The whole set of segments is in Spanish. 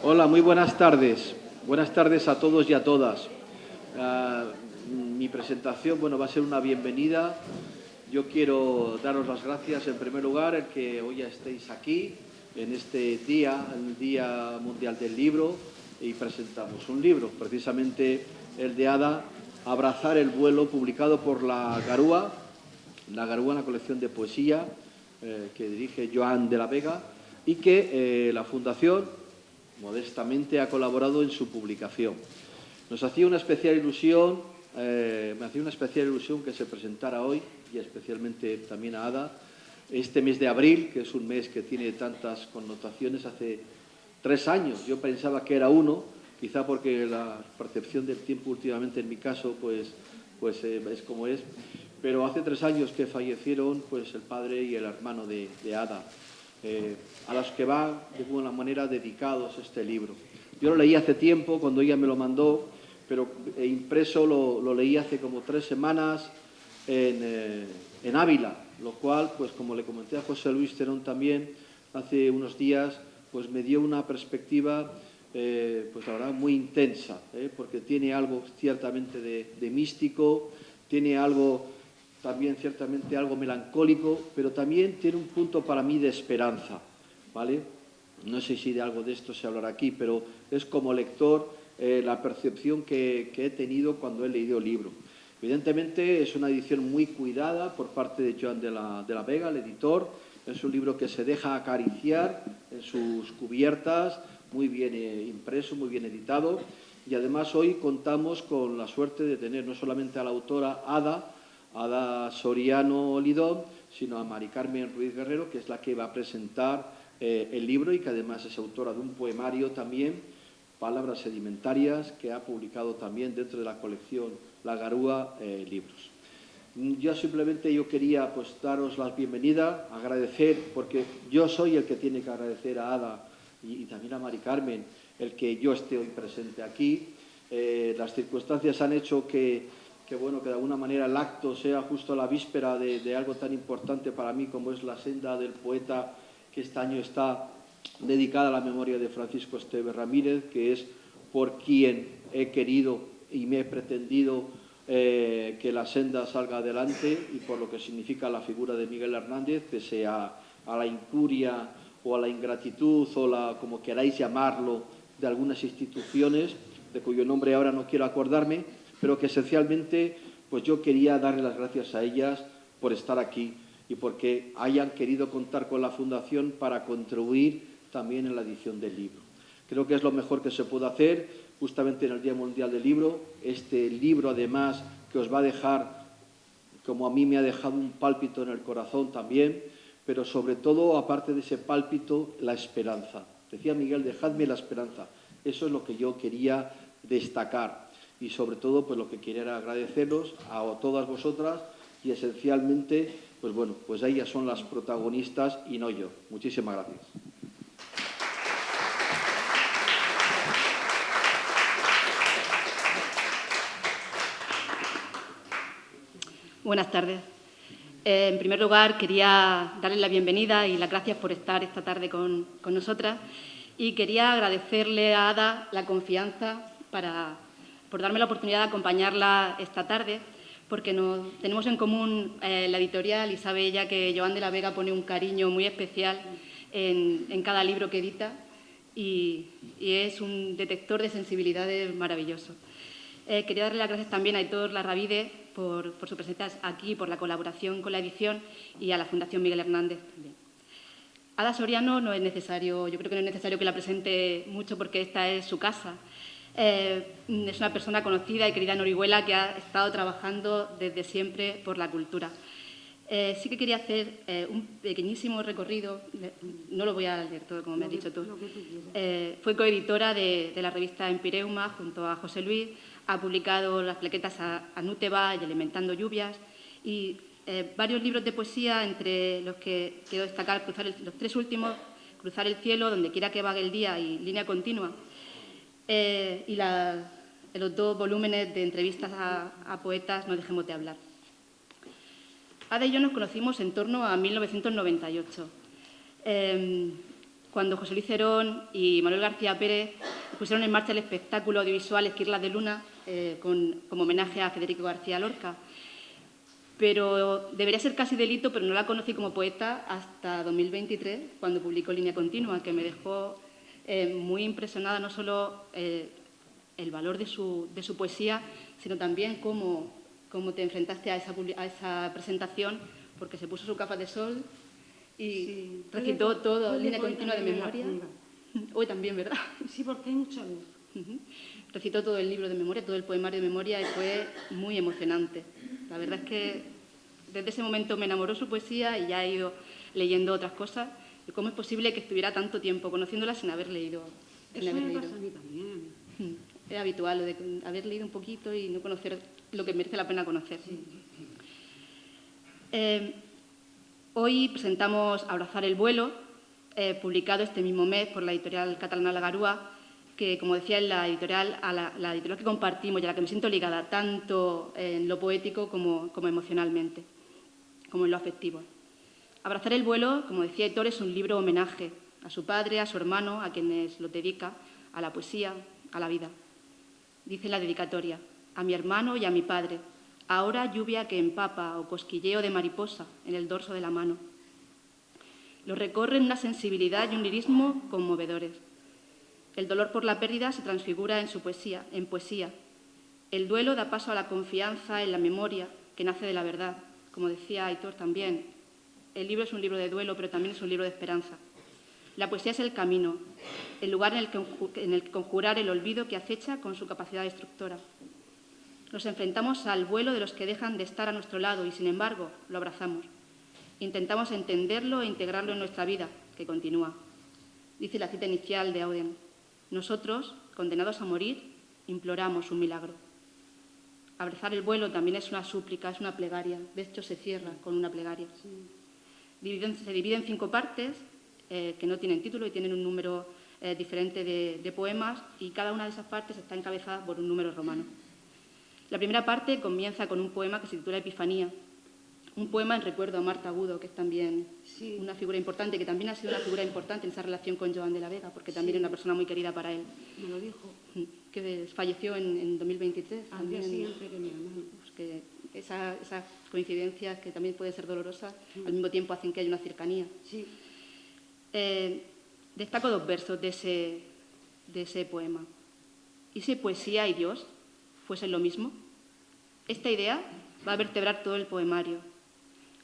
Hola, muy buenas tardes. Buenas tardes a todos y a todas. Mi presentación, va a ser una bienvenida. Yo quiero daros las gracias en primer lugar el que hoy estéis aquí en este día, el Día Mundial del Libro, y presentamos un libro, precisamente el de Ada, Abrazar el vuelo, publicado por La Garúa, una colección de poesía que dirige Joan de la Vega y que la Fundación modestamente ha colaborado en su publicación. Nos hacía una especial ilusión, me hacía una especial ilusión que se presentara hoy, y especialmente también a Ada, este mes de abril, que es un mes que tiene tantas connotaciones. Hace 3 años, yo pensaba que era uno, quizá porque la percepción del tiempo últimamente en mi caso pues es como es, pero hace 3 años que fallecieron pues el padre y el hermano de Ada, a los que va de alguna manera dedicados este libro. Yo lo leí hace tiempo, cuando ella me lo mandó, pero impreso lo leí hace como 3 semanas en Ávila, lo cual, pues como le comenté a José Luis Terón también hace unos días, pues me dio una perspectiva, pues la verdad, muy intensa, porque tiene algo ciertamente de místico, tiene algo también ciertamente algo melancólico, pero también tiene un punto para mí de esperanza, ¿vale? No sé si de algo de esto se hablará aquí, pero es como lector la percepción que he tenido cuando he leído el libro. Evidentemente es una edición muy cuidada por parte de Joan de la Vega, el editor. Es un libro que se deja acariciar en sus cubiertas, muy bien impreso, muy bien editado. Y además hoy contamos con la suerte de tener no solamente a la autora Ada Soriano Lidón, sino a Mari Carmen Ruiz Guerrero, que es la que va a presentar el libro y que además es autora de un poemario también, Palabras sedimentarias, que ha publicado también dentro de la colección La Garúa libros. Yo quería pues daros la bienvenida, agradecer, porque yo soy el que tiene que agradecer a Ada y también a Mari Carmen el que yo esté hoy presente aquí. Las circunstancias han hecho que de alguna manera el acto sea justo a la víspera de algo tan importante para mí como es la senda del poeta, que este año está dedicada a la memoria de Francisco Esteve Ramírez, que es por quien he querido y me he pretendido que la senda salga adelante, y por lo que significa la figura de Miguel Hernández, pese a la incuria o a la ingratitud o como queráis llamarlo, de algunas instituciones, de cuyo nombre ahora no quiero acordarme, pero que esencialmente pues yo quería darle las gracias a ellas por estar aquí y porque hayan querido contar con la Fundación para contribuir también en la edición del libro. Creo que es lo mejor que se puede hacer justamente en el Día Mundial del Libro. Este libro, además, que os va a dejar, como a mí me ha dejado, un pálpito en el corazón también, pero sobre todo, aparte de ese pálpito, la esperanza. Decía Miguel, dejadme la esperanza. Eso es lo que yo quería destacar. Y sobre todo, pues lo que quería era agradeceros a todas vosotras y esencialmente, pues ellas son las protagonistas y no yo. Muchísimas gracias. Buenas tardes. En primer lugar, quería darles la bienvenida y las gracias por estar esta tarde con nosotras. Y quería agradecerle a Ada la confianza por darme la oportunidad de acompañarla esta tarde, porque tenemos en común la editorial, y sabe ella que Joan de la Vega pone un cariño muy especial en cada libro que edita y es un detector de sensibilidades maravilloso. Quería darle las gracias también a Aitor Larravide por su presencia aquí, por la colaboración con la edición, y a la Fundación Miguel Hernández también. Ada Soriano no es necesario, yo creo que no es necesario que la presente mucho porque esta es su casa. Es una persona conocida y querida en Orihuela que ha estado trabajando desde siempre por la cultura. Sí que quería hacer un pequeñísimo recorrido, no lo voy a leer todo como me has dicho tú. Fue coeditora de la revista Empireuma junto a José Luis, ha publicado las plaquetas a Núteba y Elementando lluvias y varios libros de poesía, entre los que quiero destacar los 3 últimos, Cruzar el cielo, Donde quiera que vague el día y Línea continua, y los 2 volúmenes de entrevistas a poetas, No dejemos de hablar. Ada y yo nos conocimos en torno a 1998. cuando José Luis Cerón y Manuel García Pérez pusieron en marcha el espectáculo audiovisual Esquirlas de Luna como homenaje a Federico García Lorca. Pero debería ser casi delito, pero no la conocí como poeta hasta 2023, cuando publicó Línea Continua, que me dejó muy impresionada no solo el valor de su poesía, sino también cómo te enfrentaste a esa presentación, porque se puso su capa de sol y recitó todo, Línea Continua de memoria. Hoy también, ¿verdad? Sí, porque hay mucha luz. Recitó todo el libro de memoria, todo el poemario de memoria y fue muy emocionante. La verdad es que desde ese momento me enamoró su poesía y ya he ido leyendo otras cosas. Y cómo es posible que estuviera tanto tiempo conociéndola sin haber leído. Eso me pasa a mí también. Es habitual lo de haber leído un poquito y no conocer lo que merece la pena conocer. Sí. Hoy presentamos Abrazar el vuelo, publicado este mismo mes por la editorial catalana La Garúa, que, como decía, es la editorial que compartimos y a la que me siento ligada tanto en lo poético como emocionalmente, como en lo afectivo. Abrazar el vuelo, como decía Aitor, es un libro homenaje a su padre, a su hermano, a quienes lo dedica, a la poesía, a la vida. Dice la dedicatoria: a mi hermano y a mi padre, ahora lluvia que empapa o cosquilleo de mariposa en el dorso de la mano. Lo recorren una sensibilidad y un lirismo conmovedores. El dolor por la pérdida se transfigura en poesía. El duelo da paso a la confianza en la memoria que nace de la verdad. Como decía Aitor también, el libro es un libro de duelo, pero también es un libro de esperanza. La poesía es el camino, el lugar en el que conjurar el olvido que acecha con su capacidad destructora. Nos enfrentamos al vuelo de los que dejan de estar a nuestro lado y, sin embargo, lo abrazamos. Intentamos entenderlo e integrarlo en nuestra vida, que continúa. Dice la cita inicial de Auden: nosotros, condenados a morir, imploramos un milagro. Abrazar el vuelo también es una súplica, es una plegaria. De hecho, se cierra con una plegaria. Sí. Se divide en 5 partes que no tienen título y tienen un número diferente de poemas, y cada una de esas partes está encabezada por un número romano. La primera parte comienza con un poema que se titula Epifanía, un poema en recuerdo a Marta Agudo, que es también una figura importante, que también ha sido una figura importante en esa relación con Joan de la Vega, porque también es una persona muy querida para él. Me lo dijo. Que falleció en 2023. Al día siguiente que mi hermano. Pues que esas coincidencias, que también pueden ser dolorosas, al mismo tiempo hacen que haya una cercanía. Sí. Destaco 2 versos de ese poema. ¿Y si poesía y Dios fuesen lo mismo? Esta idea va a vertebrar todo el poemario.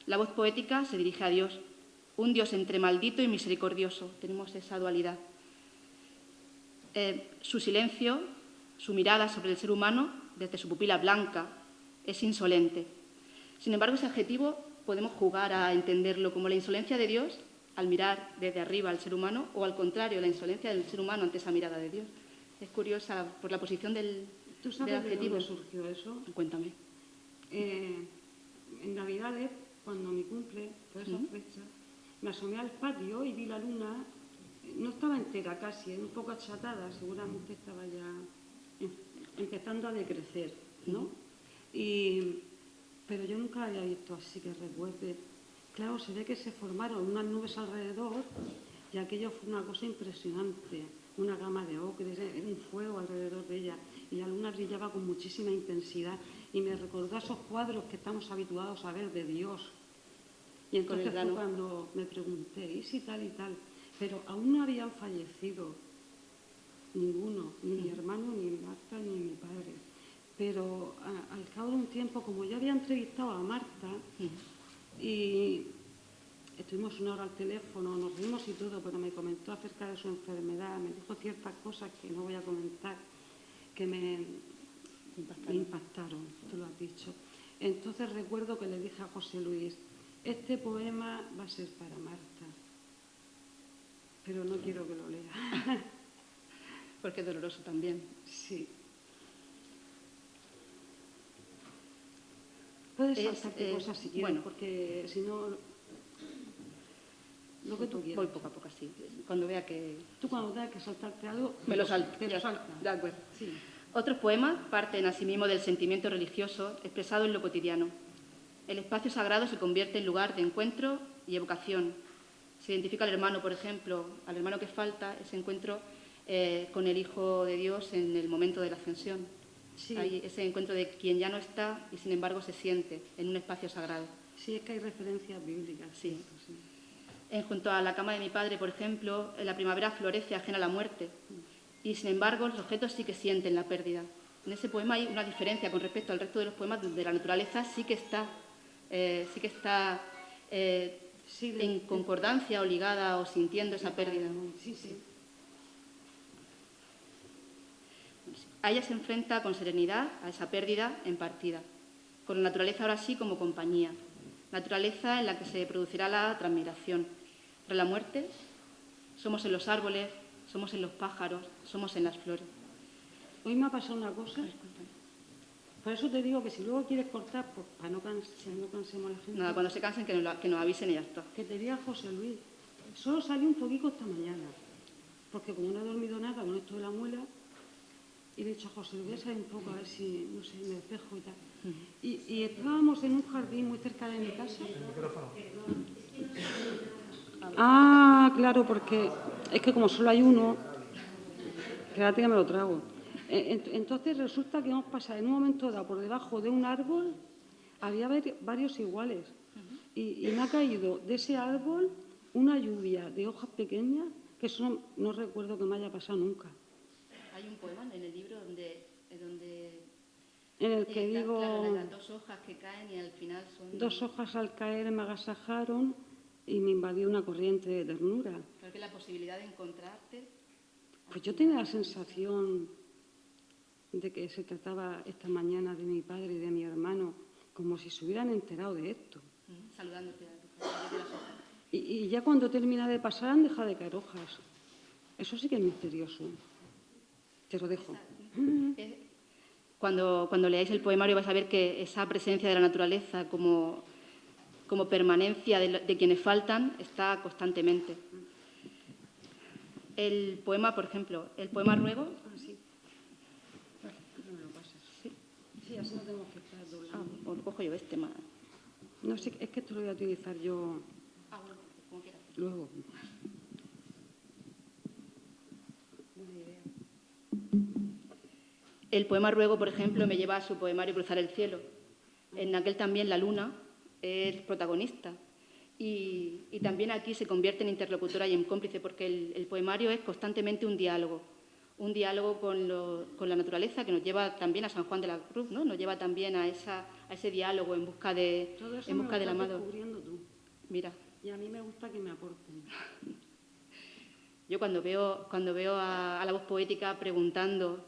La voz poética se dirige a Dios, un Dios entre maldito y misericordioso. Tenemos esa dualidad. Su silencio, su mirada sobre el ser humano, desde su pupila blanca, es insolente. Sin embargo, ese adjetivo podemos jugar a entenderlo como la insolencia de Dios al mirar desde arriba al ser humano, o al contrario, la insolencia del ser humano ante esa mirada de Dios. Es curiosa por la posición del adjetivo. ¿Tú sabes de dónde surgió eso? Cuéntame. En Navidades, cuando mi cumple, por esa fecha, me asomé al patio y vi la luna. No estaba entera casi, un poco achatada, seguramente estaba ya empezando a decrecer, ¿no? Pero yo nunca la había visto así, que recuerde. Claro, se ve que se formaron unas nubes alrededor y aquello fue una cosa impresionante, una gama de ocres, un fuego alrededor de ella, y la luna brillaba con muchísima intensidad y me recordó a esos cuadros que estamos habituados a ver de Dios. Y entonces fue cuando me pregunté, ¿y si tal y tal? Pero aún no habían fallecido ninguno, ni mi hermano, ni Marta, ni mi padre. Pero al cabo de un tiempo, como yo había entrevistado a Marta y estuvimos una hora al teléfono, nos vimos y todo, pero me comentó acerca de su enfermedad, me dijo ciertas cosas que no voy a comentar, que me impactaron, tú lo has dicho. Entonces recuerdo que le dije a José Luis, este poema va a ser para Marta, pero no quiero que lo lea. Porque es doloroso también. Sí. Puedes saltarte cosas si quieres, porque si no, lo que tú quieras. Voy poco a poco así. Cuando vea que... Tú cuando tengas que saltarte algo, me lo salto. Te lo saltas. De acuerdo. Sí. Otros poemas parten asimismo del sentimiento religioso expresado en lo cotidiano. El espacio sagrado se convierte en lugar de encuentro y evocación. Se identifica al hermano, por ejemplo, al hermano que falta, ese encuentro con el Hijo de Dios en el momento de la ascensión. Sí. Hay ese encuentro de quien ya no está y sin embargo se siente en un espacio sagrado. Sí, es que hay referencias bíblicas. Sí. Junto a la cama de mi padre, por ejemplo, la primavera florece ajena a la muerte y sin embargo los objetos sí que sienten la pérdida. En ese poema hay una diferencia con respecto al resto de los poemas donde la naturaleza sí que está en concordancia o ligada o sintiendo esa pérdida. Sí, sí. A ella se enfrenta con serenidad a esa pérdida en partida, con la naturaleza ahora sí como compañía, naturaleza en la que se producirá la transmigración. Tras la muerte, somos en los árboles, somos en los pájaros, somos en las flores. Hoy me ha pasado una cosa. Por eso te digo que si luego quieres cortar, pues para no cansemos a la gente. Nada, cuando se cansen que nos avisen y ya está. Que te diga José Luis. Solo salí un poquito esta mañana, porque como no he dormido nada con esto de la muela, y le he dicho a José Luis, voy a salir un poco a ver si, no sé, me despejo y tal. Y estábamos en un jardín muy cerca de mi casa. Ah, claro, porque es que como solo hay uno, espérate que me lo trago. Entonces resulta que hemos pasado en un momento dado por debajo de un árbol, había varios iguales, y me ha caído de ese árbol una lluvia de hojas pequeñas, que eso no recuerdo que me haya pasado nunca. Hay un poema en el libro donde en el que digo, claro, las dos hojas que caen y al final son... Dos hojas al caer me agasajaron y me invadió una corriente de ternura. Creo que la posibilidad de encontrarte... Pues yo tenía la sensación de que se trataba esta mañana de mi padre y de mi hermano como si se hubieran enterado de esto. Saludándote a las hojas. Y ya cuando termina de pasar han dejado de caer hojas. Eso sí que es misterioso. Te lo dejo. Cuando leáis el poemario vais a ver que esa presencia de la naturaleza como permanencia de quienes faltan está constantemente. El poema, por ejemplo, el poema Ruego... Sí. No me lo pasas. Sí, así no tenemos que estar doblando. O lo cojo yo este más. No sé, es que esto lo voy a utilizar yo Bueno, como quieras. luego. El poema Ruego, por ejemplo, me lleva a su poemario Cruzar el cielo. En aquel también la luna es protagonista. Y también aquí se convierte en interlocutora y en cómplice, porque el poemario es constantemente un diálogo con la naturaleza que nos lleva también a San Juan de la Cruz, ¿no? Nos lleva también a ese diálogo en busca del amado. Todo eso me lo estás descubriendo tú. Mira. Y a mí me gusta que me aporten. Yo cuando veo a la voz poética preguntando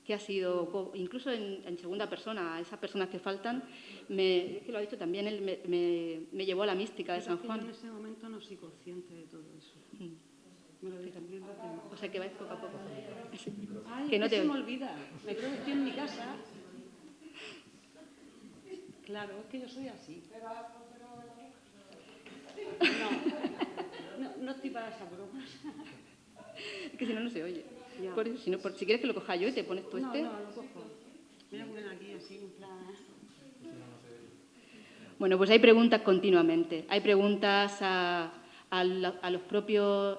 qué ha sido, incluso en segunda persona, a esas personas que faltan, es que lo ha dicho también, él me llevó a la mística de San Juan. Yo en ese momento no soy consciente de todo eso. Me lo descubriendo. O sea que vais poco a poco. Ay, que no se te me olvida. Me creo que estoy en mi casa. Claro, es que yo soy así. No estoy para esas bromas. Es que si no se oye. Ya. Si quieres que lo coja yo y te pones tú este. No, lo cojo. Me voy a poner aquí así, en plan... Bueno, pues hay preguntas continuamente. Hay preguntas al propio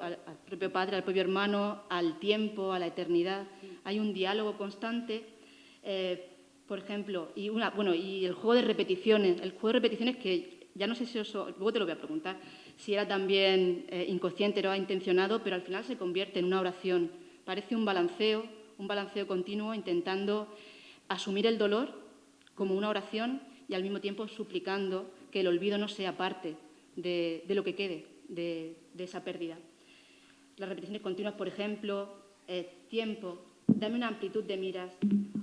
padre, al propio hermano, al tiempo, a la eternidad. Hay un diálogo constante, por ejemplo, y el juego de repeticiones. El juego de repeticiones que ya no sé si luego te lo voy a preguntar, si era también inconsciente, era intencionado, pero al final se convierte en una oración. Parece un balanceo continuo intentando asumir el dolor como una oración y al mismo tiempo suplicando que el olvido no sea parte de lo que quede de esa pérdida. Las repeticiones continuas, por ejemplo, tiempo, dame una amplitud de miras,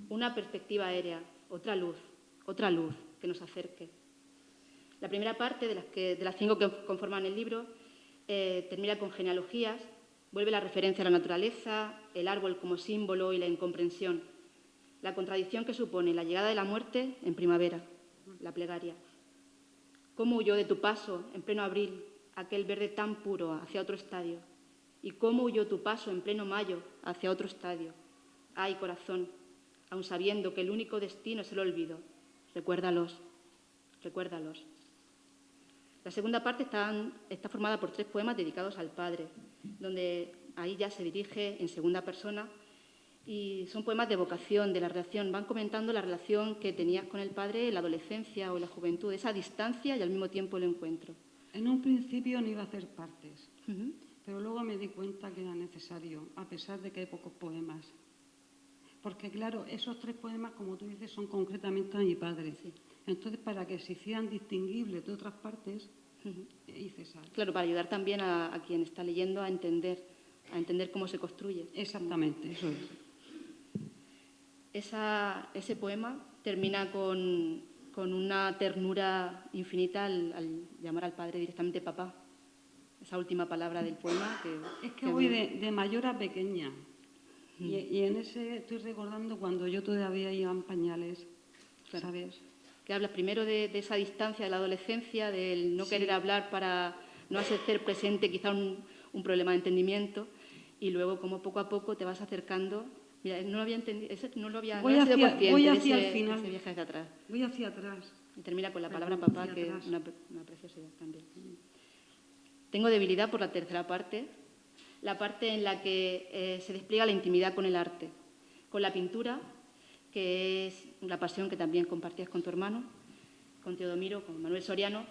una perspectiva aérea, otra luz que nos acerque. La primera parte de las 5 que conforman el libro termina con genealogías, vuelve la referencia a la naturaleza, el árbol como símbolo y la incomprensión. La contradicción que supone la llegada de la muerte en primavera, la plegaria. ¿Cómo huyó de tu paso en pleno abril aquel verde tan puro hacia otro estadio? ¿Y cómo huyó tu paso en pleno mayo hacia otro estadio? Ay, corazón, aun sabiendo que el único destino es el olvido, recuérdalos. La segunda parte está formada por 3 poemas dedicados al padre, donde ahí ya se dirige en segunda persona y son poemas de vocación, de la relación. Van comentando la relación que tenías con el padre en la adolescencia o en la juventud, esa distancia y al mismo tiempo el encuentro. En un principio no iba a hacer partes, pero luego me di cuenta que era necesario, a pesar de que hay pocos poemas. Porque, claro, esos 3 poemas, como tú dices, son concretamente a mi padre. Sí. Entonces, para que se hicieran distinguibles de otras partes, hice esa. Claro, para ayudar también a quien está leyendo a entender cómo se construye. Exactamente, eso es. Ese poema termina con una ternura infinita al llamar al padre directamente papá. Esa última palabra del poema Es que voy de mayor a pequeña. Y en ese estoy recordando cuando yo todavía iba en pañales, Claro. ¿sabes? Que hablas primero de esa distancia de la adolescencia, del no querer hablar para no hacer presente quizá un problema de entendimiento, y luego como poco a poco te vas acercando. Mira, no lo había entendido, no lo había Voy sido hacia- consciente voy de hacia ese, el final. de ese viaje hacia atrás. Voy hacia atrás. Y termina con la palabra Perdón, papá, hacia que atrás. es una preciosidad también. Tengo debilidad por la tercera parte, la parte en la que se despliega la intimidad con el arte, con la pintura, que es la pasión que también compartías con tu hermano, con Teodomiro, con Manuel Soriano,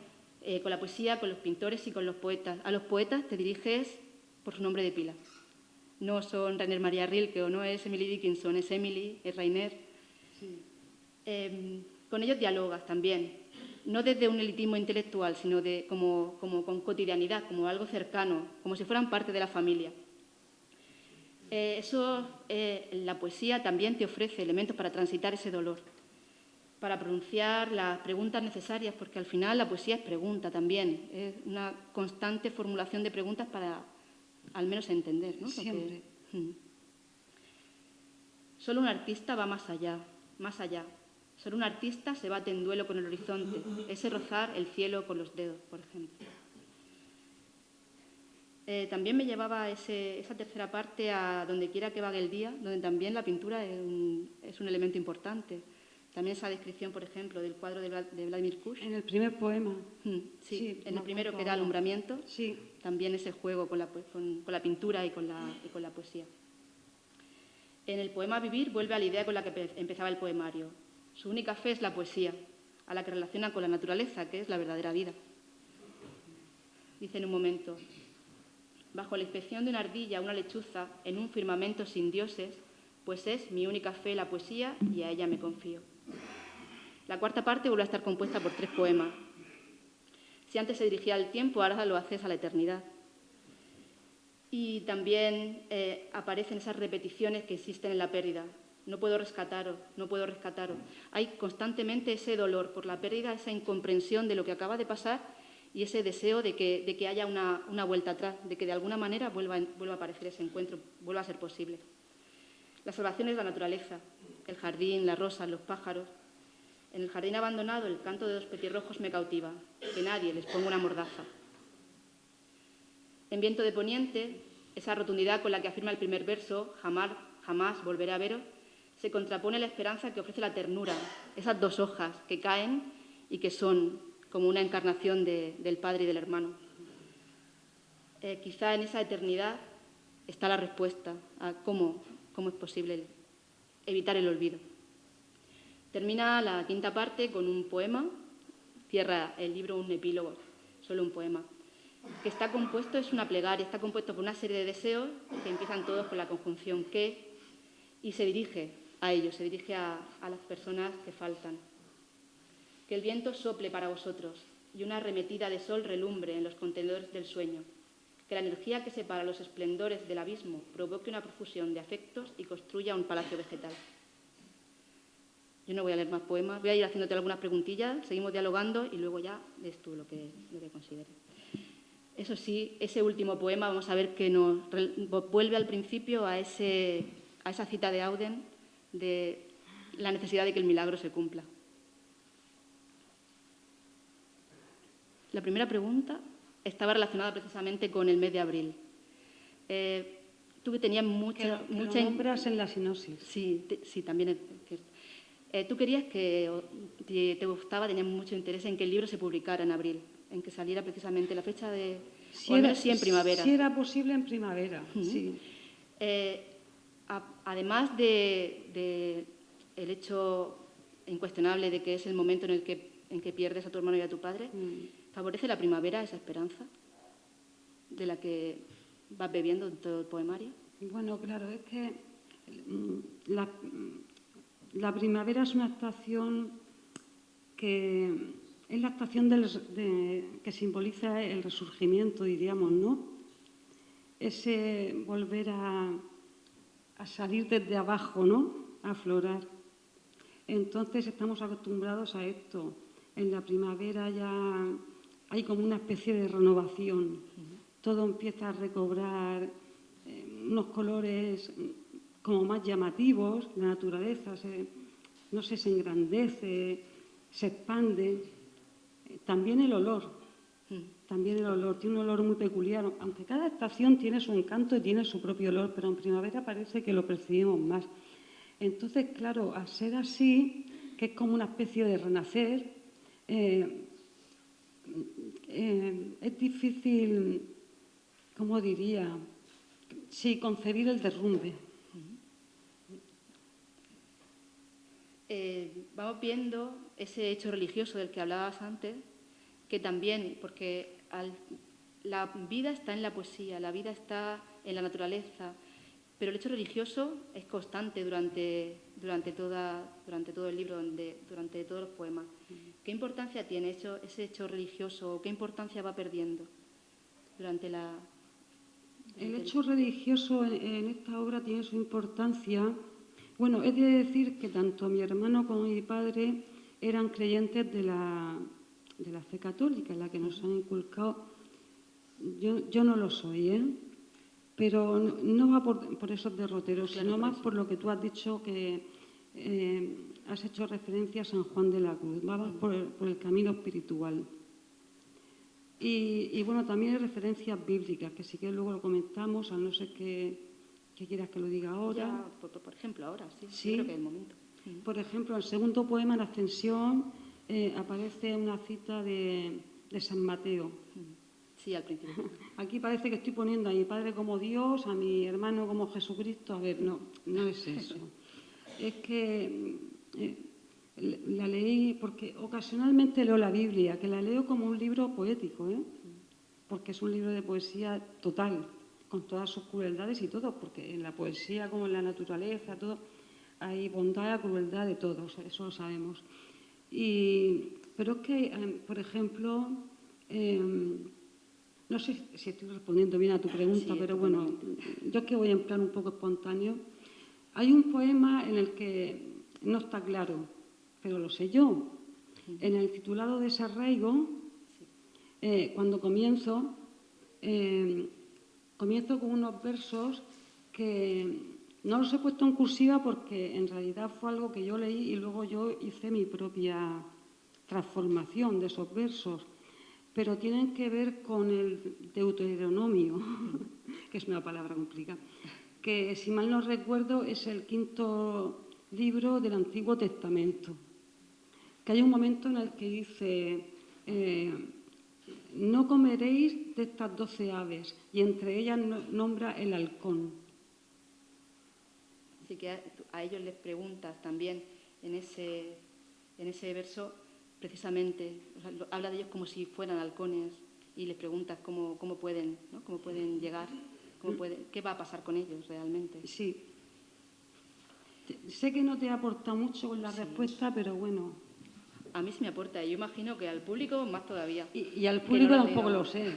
con la poesía, con los pintores y con los poetas. A los poetas te diriges por su nombre de pila. No son Rainer Maria Rilke o no es Emily Dickinson, es Emily, es Rainer. Sí. Con ellos dialogas también, no desde un elitismo intelectual, sino como con cotidianidad, como algo cercano, como si fueran parte de la familia. La poesía también te ofrece elementos para transitar ese dolor, para pronunciar las preguntas necesarias, porque al final la poesía es pregunta también, es una constante formulación de preguntas para al menos entender, ¿no? Siempre. Solo un artista va más allá, más allá. Solo un artista se bate en duelo con el horizonte, ese rozar el cielo con los dedos, por ejemplo. También me llevaba esa tercera parte a donde quiera que vague el día, donde también la pintura es un elemento importante. También esa descripción, por ejemplo, del cuadro de Vladimir Kush. En el primer poema. Sí, en me el primero acuerdo que era ahora. alumbramiento, Sí. también ese juego con la pintura y con la poesía. En el poema Vivir vuelve a la idea con la que empezaba el poemario. Su única fe es la poesía, a la que relaciona con la naturaleza, que es la verdadera vida. Dice en un momento: bajo la inspección de una ardilla, una lechuza, en un firmamento sin dioses, pues es mi única fe la poesía y a ella me confío. La cuarta parte vuelve a estar compuesta por 3 poemas. Si antes se dirigía al tiempo, ahora lo haces a la eternidad. Y también aparecen esas repeticiones que existen en la pérdida. No puedo rescataros, no puedo rescataros. Hay constantemente ese dolor por la pérdida, esa incomprensión de lo que acaba de pasar y ese deseo de que haya una vuelta atrás, de que de alguna manera vuelva a aparecer ese encuentro, vuelva a ser posible. La salvación es la naturaleza, el jardín, las rosas, los pájaros. En el jardín abandonado el canto de 2 petirrojos me cautiva, que nadie les ponga una mordaza. En Viento de Poniente, esa rotundidad con la que afirma el primer verso, jamás volveré a veros, se contrapone la esperanza que ofrece la ternura, esas 2 hojas que caen y que son como una encarnación del padre y del hermano. Quizá en esa eternidad está la respuesta a cómo es posible evitar el olvido. Termina la quinta parte con un poema, cierra el libro un epílogo, solo un poema, que está compuesto, es una plegaria, está compuesto por una serie de deseos que empiezan todos con la conjunción que, y se dirige a ellos, se dirige a las personas que faltan. Que el viento sople para vosotros y una arremetida de sol relumbre en los contenedores del sueño. Que la energía que separa los esplendores del abismo provoque una profusión de afectos y construya un palacio vegetal. Yo no voy a leer más poemas, voy a ir haciéndote algunas preguntillas, seguimos dialogando y luego ya lees tú lo que consideres. Eso sí, ese último poema, vamos a ver que nos vuelve al principio a esa cita de Auden de la necesidad de que el milagro se cumpla. La primera pregunta estaba relacionada precisamente con el mes de abril. Tú que tenías mucha... Lo nombras en la sinopsis. Sí, también es cierto. Tú querías que te gustaba, tenías mucho interés en que el libro se publicara en abril. en que saliera precisamente la fecha de... Si o al era, menos sí en primavera. si era posible en primavera, sí. Además de el hecho incuestionable de que es el momento en que pierdes a tu hermano y a tu padre, ¿favorece la primavera esa esperanza de la que vas bebiendo en todo el poemario? Bueno, claro, es que la primavera es una estación que es la estación que simboliza el resurgimiento, diríamos, ¿no? Ese volver a salir desde abajo, ¿no? A aflorar. Entonces estamos acostumbrados a esto. En la primavera ya hay como una especie de renovación. Todo empieza a recobrar unos colores como más llamativos. La naturaleza se engrandece, se expande. También el olor. También el olor. Tiene un olor muy peculiar. Aunque cada estación tiene su encanto y tiene su propio olor, pero en primavera parece que lo percibimos más. Entonces, claro, al ser así, que es como una especie de renacer, es difícil, ¿cómo diría? Sí, concebir el derrumbe. Vamos viendo ese hecho religioso del que hablabas antes, que también, porque la vida está en la poesía, la vida está en la naturaleza, pero el hecho religioso es constante durante todo el libro, durante todos los poemas. ¿Qué importancia tiene ese hecho religioso? ¿Qué importancia va perdiendo durante la...? El hecho religioso en esta obra tiene su importancia. Bueno, he de decir que tanto mi hermano como mi padre eran creyentes de la fe católica, la que nos han inculcado. Yo no lo soy, ¿eh? Pero no va por esos derroteros, Claro, sino por más eso. por lo que tú has dicho, que has hecho referencia a San Juan de la Cruz. Va por el camino espiritual. Y bueno, también hay referencias bíblicas, que si quieres luego lo comentamos, a no ser que quieras que lo diga ahora. Ya, por ejemplo, ahora, sí. Sí. Yo creo que es el momento. Por ejemplo, en el segundo poema, en Ascensión, aparece una cita de San Mateo. Sí, al principio. Aquí parece que estoy poniendo a mi padre como Dios, a mi hermano como Jesucristo. A ver, no es eso. Es que la leí porque ocasionalmente leo la Biblia, que la leo como un libro poético, ¿eh? Porque es un libro de poesía total, con todas sus crueldades y todo, porque en la poesía como en la naturaleza, todo, hay bondad, crueldad de todos, eso lo sabemos. Pero es que, por ejemplo, no sé si estoy respondiendo bien a tu pregunta, Sí, pero bueno, yo es que voy en plan un poco espontáneo. Hay un poema en el que no está claro, pero lo sé yo. En el titulado Desarraigo, cuando comienzo con unos versos que no los he puesto en cursiva porque en realidad fue algo que yo leí y luego yo hice mi propia transformación de esos versos, pero tienen que ver con el Deuteronomio, que es una palabra complicada, que si mal no recuerdo es el 5.º libro del Antiguo Testamento, que hay un momento en el que dice no comeréis de estas 12 aves, y entre ellas nombra el halcón. Así que a ellos les preguntas también en ese verso, precisamente, o sea, habla de ellos como si fueran halcones y les preguntas cómo pueden, ¿no? Cómo pueden llegar, qué va a pasar con ellos realmente. Sí. Sé que no te aporta mucho con la respuesta, pero bueno. A mí sí me aporta, y yo imagino que al público más todavía. Y al público no tampoco lo sé.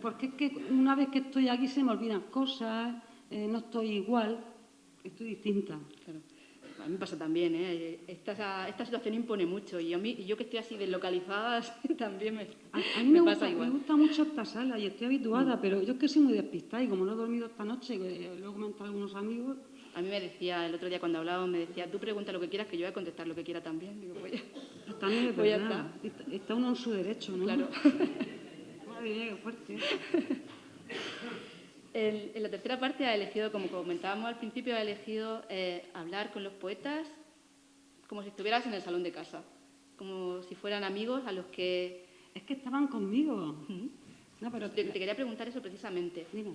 Porque es que una vez que estoy aquí se me olvidan cosas, no estoy igual, estoy distinta. Claro. A mí me pasa también, ¿eh? Esta situación impone mucho y yo que estoy así deslocalizada también me pasa igual. Me gusta mucho esta sala y estoy habituada, pero yo es que soy muy despistada y como no he dormido esta noche, que lo he comentado a algunos amigos... A mí me decía, el otro día cuando hablábamos, me decía, tú pregunta lo que quieras que yo voy a contestar lo que quiera también. Digo, pues ya. También es pues verdad, está uno en su derecho, ¿no? Claro. Madre mía, qué fuerte. En la tercera parte ha elegido, como comentábamos al principio, ha elegido hablar con los poetas como si estuvieras en el salón de casa, como si fueran amigos a los que Es que estaban conmigo. No, pero Te quería preguntar eso precisamente. Dime.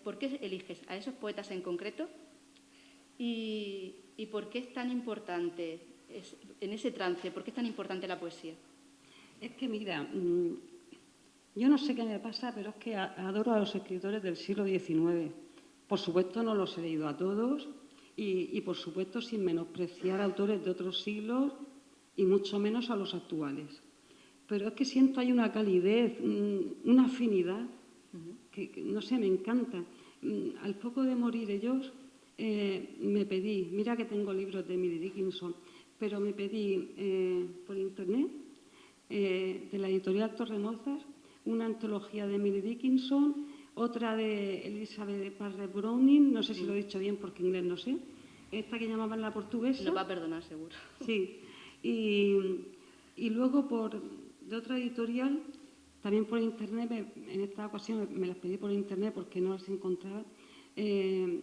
¿Por qué eliges a esos poetas en concreto? ¿Y por qué es tan importante, en ese trance, por qué es tan importante la poesía? Es que mira, yo no sé qué me pasa, pero es que adoro a los escritores del siglo XIX. Por supuesto no los he leído a todos y por supuesto sin menospreciar autores de otros siglos y mucho menos a los actuales. Pero es que siento hay una calidez, una afinidad que no sé, me encanta. Al poco de morir ellos me pedí, mira que tengo libros de Emily Dickinson, pero me pedí por internet de la editorial Torremozas una antología de Emily Dickinson, otra de Elizabeth Parry Browning, no sé si lo he dicho bien porque inglés no sé, esta que llamaban la portuguesa. Lo va a perdonar seguro. Sí, y luego de otra editorial, también por internet, en esta ocasión me las pedí por internet porque no las encontraba. Este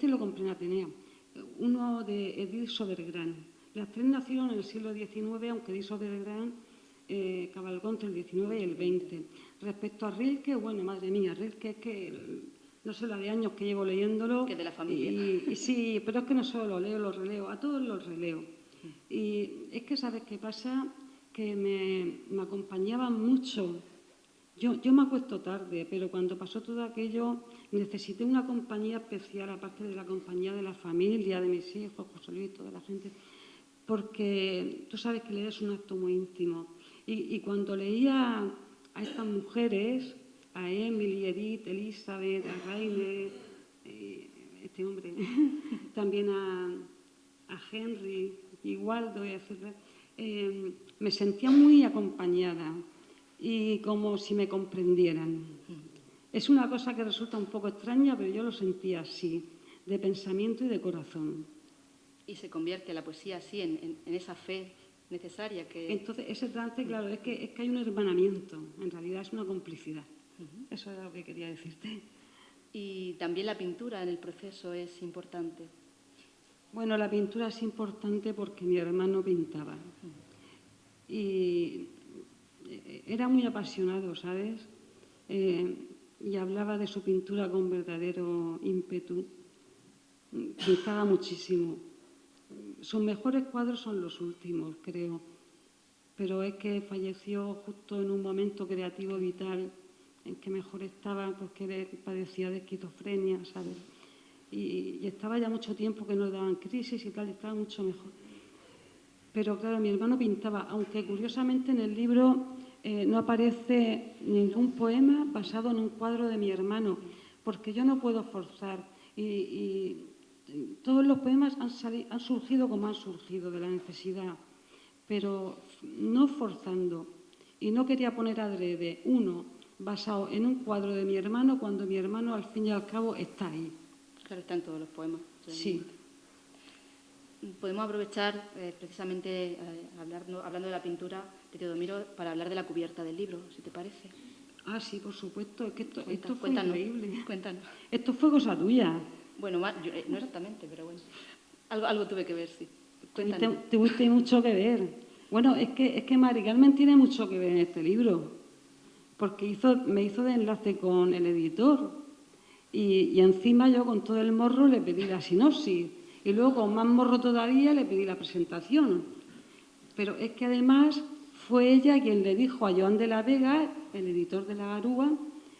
lo compré en Atenea, uno de Edith Sobergrán. Las tres nacieron en el siglo XIX, aunque Edith Sobergrán cabalgó entre el XIX y el XX. Respecto a Rilke, bueno, madre mía, Rilke es que no sé la de años que llevo leyéndolo. Que de la familia. Y sí, pero es que no solo lo leo, lo releo, a todos los releo. Y es que, ¿sabes qué pasa? Que me acompañaban mucho. Yo me acuesto tarde, pero cuando pasó todo aquello necesité una compañía especial, aparte de la compañía de la familia, de mis hijos, José Luis, toda la gente, porque tú sabes que leer es un acto muy íntimo. Y cuando leía a estas mujeres, a Emily, Edith, Elizabeth, a Rainer, este hombre, también a Henry y Waldo, me sentía muy acompañada y como si me comprendieran. Es una cosa que resulta un poco extraña, pero yo lo sentía así, de pensamiento y de corazón. Y se convierte la poesía así en esa fe necesaria que... Entonces, ese trance, claro, es que hay un hermanamiento, en realidad es una complicidad. Eso era lo que quería decirte. Y también la pintura en el proceso es importante. Bueno, la pintura es importante porque mi hermano pintaba. Y era muy apasionado, ¿sabes? Y hablaba de su pintura con verdadero ímpetu. Pintaba muchísimo. Sus mejores cuadros son los últimos, creo. Pero es que falleció justo en un momento creativo vital en que mejor estaba porque padecía de esquizofrenia, ¿sabes? Y estaba ya mucho tiempo que no le daban crisis y tal, y estaba mucho mejor. Pero claro, mi hermano pintaba, aunque curiosamente en el libro no aparece ningún poema basado en un cuadro de mi hermano, porque yo no puedo forzar. Y todos los poemas han surgido como han surgido, de la necesidad, pero no forzando. Y no quería poner adrede uno basado en un cuadro de mi hermano cuando mi hermano al fin y al cabo está ahí. Claro, está en todos los poemas. Sí. Podemos aprovechar precisamente hablando de la pintura de Teodomiro para hablar de la cubierta del libro, si te parece. Ah, sí, por supuesto. Es que esto fue Cuéntanos, increíble. Cuéntanos. Esto fue cosa tuya. Bueno, no exactamente, pero bueno. Algo tuve que ver, sí. Cuéntanos. Tuviste mucho que ver. Bueno, es que Mari Carmen tiene mucho que ver en este libro, porque me hizo de enlace con el editor y encima yo con todo el morro le pedí la sinopsis y luego con más morro todavía le pedí la presentación. Pero es que además fue ella quien le dijo a Joan de la Vega, el editor de La Garúa,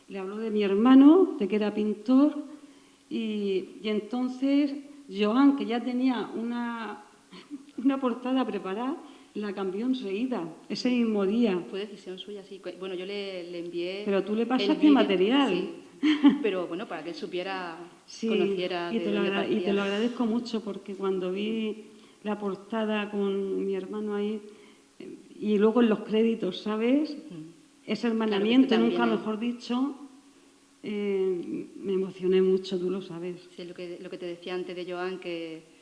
le habló de mi hermano, de que era pintor, y entonces Joan, que ya tenía una portada preparada, la cambió enseguida, ese mismo día. Fue decisión suya, sí. Bueno, yo le envié... Pero tú le pasaste material. Sí, pero bueno, para que él supiera, sí, conociera... Y te lo agradezco mucho porque cuando vi la portada con mi hermano ahí y luego en los créditos, ¿sabes? Ese hermanamiento, claro, nunca mejor dicho, me emocioné mucho, tú lo sabes. Sí, lo que te decía antes de Joan, que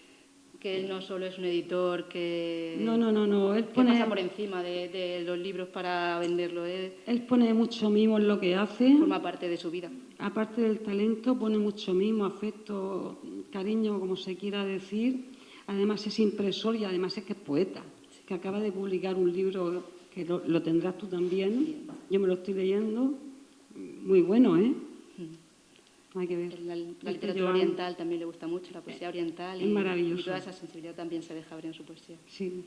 él no solo es un editor que... No. Él pone, pasa por encima de los libros para venderlo. Él pone mucho mimo en lo que hace. Forma parte de su vida. Aparte del talento, pone mucho mimo, afecto, cariño, como se quiera decir. Además es impresor y además es que es poeta. Sí, que acaba de publicar un libro que lo tendrás tú también. Yo me lo estoy leyendo. Muy bueno, ¿eh? Hay que ver. La literatura oriental también le gusta mucho, la poesía oriental. Es maravilloso. Y toda esa sensibilidad también se deja ver en su poesía. Sí.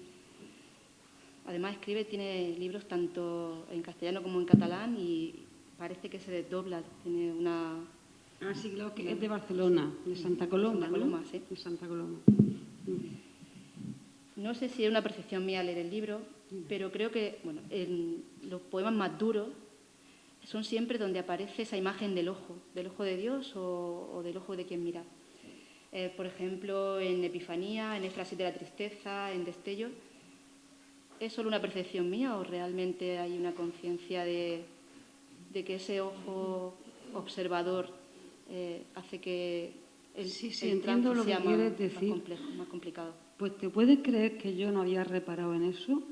Además tiene libros tanto en castellano como en catalán y parece que se desdobla. Tiene una... Ah, sí, claro, que es de Barcelona, de Santa Coloma. Santa Coloma, ¿no? sí. De Santa Coloma. No sé si es una percepción mía leer el libro, pero creo que los poemas más duros son siempre donde aparece esa imagen del ojo de Dios o del ojo de quien mira. Por ejemplo, en Epifanía, en Éfrasis de la tristeza, en Destello. ¿Es solo una percepción mía o realmente hay una conciencia de que ese ojo observador hace que el entiendo trance lo que sea quieres decir. más complejo, más complicado? Pues ¿te puedes creer que yo no había reparado en eso?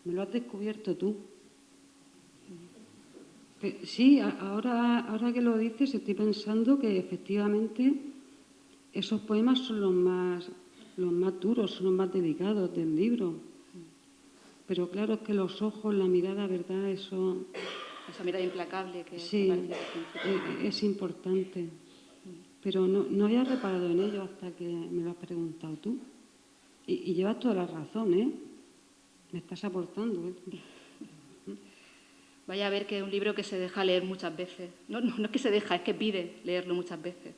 Me lo has descubierto tú. Sí, ahora que lo dices estoy pensando que efectivamente esos poemas son los más duros, son los más delicados del libro. Pero claro, es que los ojos, la mirada, ¿verdad? Eso... Esa mirada implacable que sí, aparece al principio. es importante. Pero no había reparado en ello hasta que me lo has preguntado tú. Y llevas toda la razón, ¿eh? Me estás aportando, ¿eh? Vaya a ver que es un libro que se deja leer muchas veces. No es que se deja, es que pide leerlo muchas veces.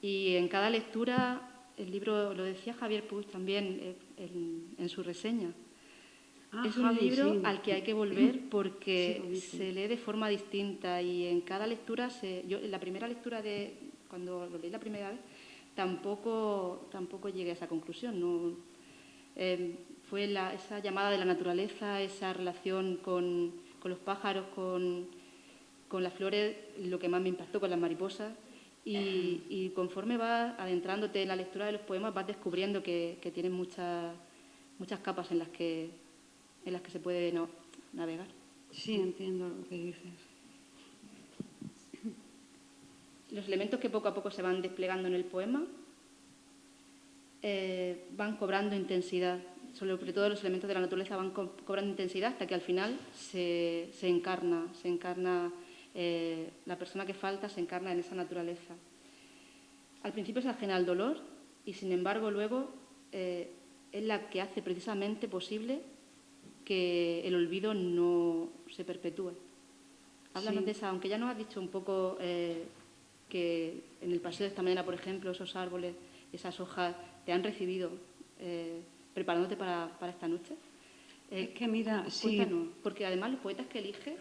Y en cada lectura, el libro, lo decía Javier Puig también en su reseña, es un Javi, libro sí. al que hay que volver porque Sí, se lee de forma distinta y en cada lectura, yo en la primera lectura cuando lo leí la primera vez, tampoco llegué a esa conclusión. No, fue esa llamada de la naturaleza, esa relación con los pájaros, con las flores, lo que más me impactó con las mariposas. Y conforme vas adentrándote en la lectura de los poemas, vas descubriendo que tienen muchas capas en las que se puede navegar. Sí, entiendo lo que dices. Los elementos que poco a poco se van desplegando en el poema van cobrando intensidad. Sobre todo los elementos de la naturaleza van cobrando intensidad hasta que al final se encarna la persona que falta, se encarna en esa naturaleza. Al principio es ajena al dolor y, sin embargo, luego es la que hace precisamente posible que el olvido no se perpetúe. Háblanos de esa, aunque ya nos has dicho un poco que en el paseo de esta mañana, por ejemplo, esos árboles, esas hojas te han recibido preparándote para esta noche. Es que mira, sí. Cuéntanos, porque además los poetas que eliges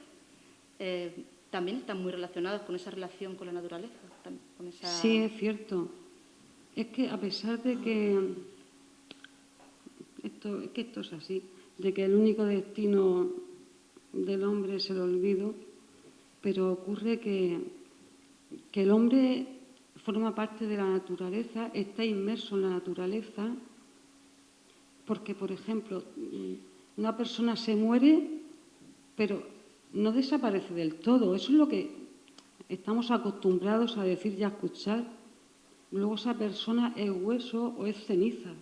también están muy relacionados con esa relación con la naturaleza. Con esa... Sí, es cierto. Es que a pesar de que esto es así, de que el único destino del hombre es el olvido, pero ocurre que el hombre forma parte de la naturaleza, está inmerso en la naturaleza, porque, por ejemplo, una persona se muere, pero no desaparece del todo. Eso es lo que estamos acostumbrados a decir y a escuchar. Luego esa persona es hueso o es ceniza.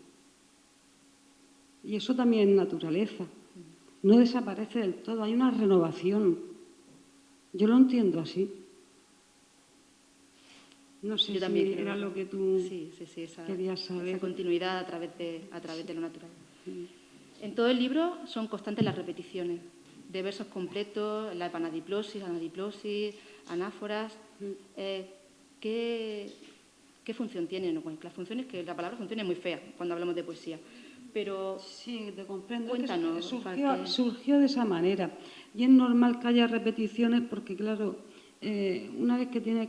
Y eso también es naturaleza. No desaparece del todo, hay una renovación. Yo lo entiendo así. No sé si era lo que tú querías saber. Esa continuidad a través de lo natural. En todo el libro son constantes las repeticiones de versos completos, la epanadiplosis, anadiplosis, anáforas. ¿Qué función tienen? Bueno, la función es que la palabra función es muy fea cuando hablamos de poesía. Pero sí, te comprendo. Cuéntanos. Surgió de esa manera. Y es normal que haya repeticiones porque, claro, una vez que tienes...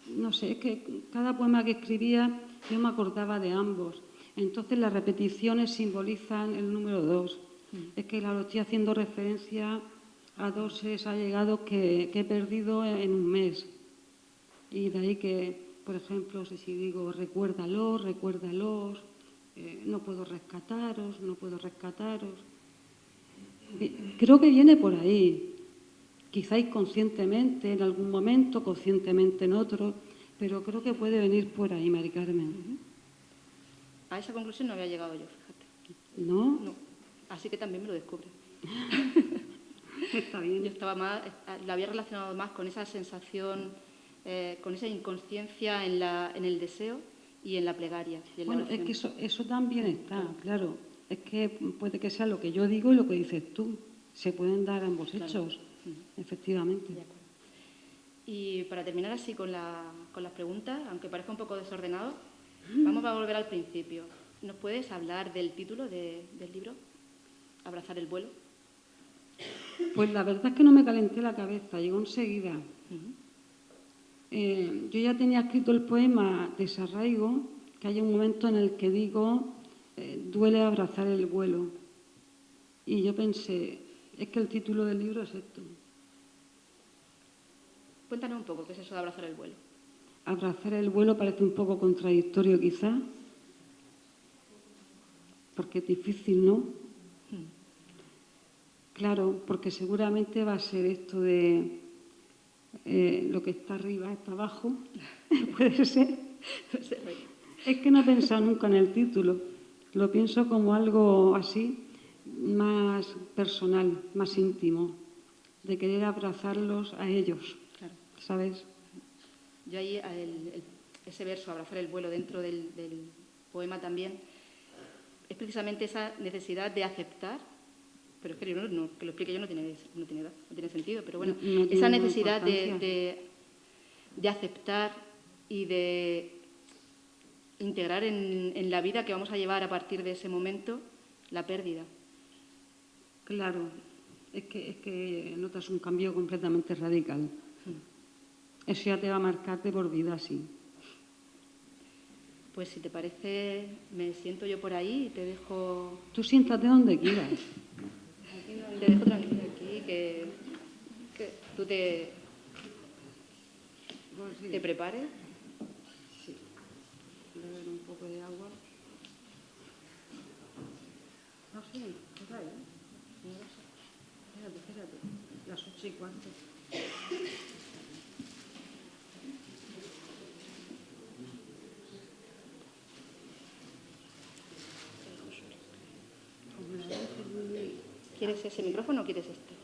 No sé, es que cada poema que escribía yo me acordaba de ambos. Entonces las repeticiones simbolizan el número 2. Es que, claro, estoy haciendo referencia a 2 seres allegados que he perdido en un mes. Y de ahí que, por ejemplo, si digo recuérdalos, no puedo rescataros. Creo que viene por ahí. Quizá inconscientemente en algún momento, conscientemente en otro, pero creo que puede venir por ahí, Mari Carmen. A esa conclusión no había llegado yo, fíjate. ¿No? No. así que también me lo descubre. Está bien. Yo lo había relacionado más con esa sensación, con esa inconsciencia en el deseo y en la plegaria. Y en Bueno, la es que oración. eso también está, claro. Es que puede que sea lo que yo digo y lo que dices tú. Se pueden dar ambos hechos, efectivamente. De acuerdo. Y para terminar así con las preguntas, aunque parezca un poco desordenado, vamos a volver al principio. ¿Nos puedes hablar del título del libro? Abrazar el vuelo. Pues la verdad es que no me calenté la cabeza, llegó enseguida. Yo ya tenía escrito el poema Desarraigo, que hay un momento en el que digo, duele abrazar el vuelo. Y yo pensé, es que el título del libro es esto. Cuéntanos un poco qué es eso de abrazar el vuelo. Abrazar el vuelo parece un poco contradictorio quizá, porque es difícil, ¿no? Claro, porque seguramente va a ser esto de lo que está arriba está abajo, puede ser. Es que no he pensado nunca en el título, lo pienso como algo así, más personal, más íntimo, de querer abrazarlos a ellos, Claro. ¿sabes? Yo ahí, ese verso, abrazar el vuelo, dentro del poema también, es precisamente esa necesidad de aceptar, pero es que, que lo explique yo no tiene sentido, pero bueno, No esa tiene necesidad importancia. de aceptar y de integrar en la vida que vamos a llevar a partir de ese momento la pérdida. Claro, es que notas un cambio completamente radical. Eso ya te va a marcar de por vida, sí. Pues si te parece, me siento yo por ahí y te dejo... Tú siéntate donde quieras. Te dejo tranquila aquí, que tú te prepares. Sí. Voy a beber un poco de agua. No sé, por ahí. No lo sé. Espérate. Las 8:15. ¿Quieres ese micrófono o quieres este?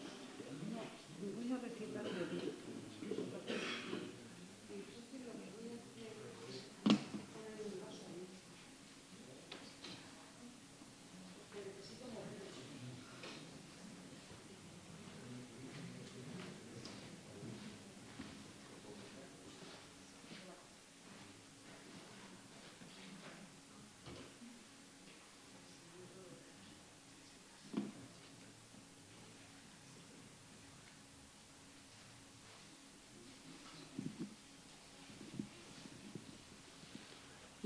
Voy a recitar de ti.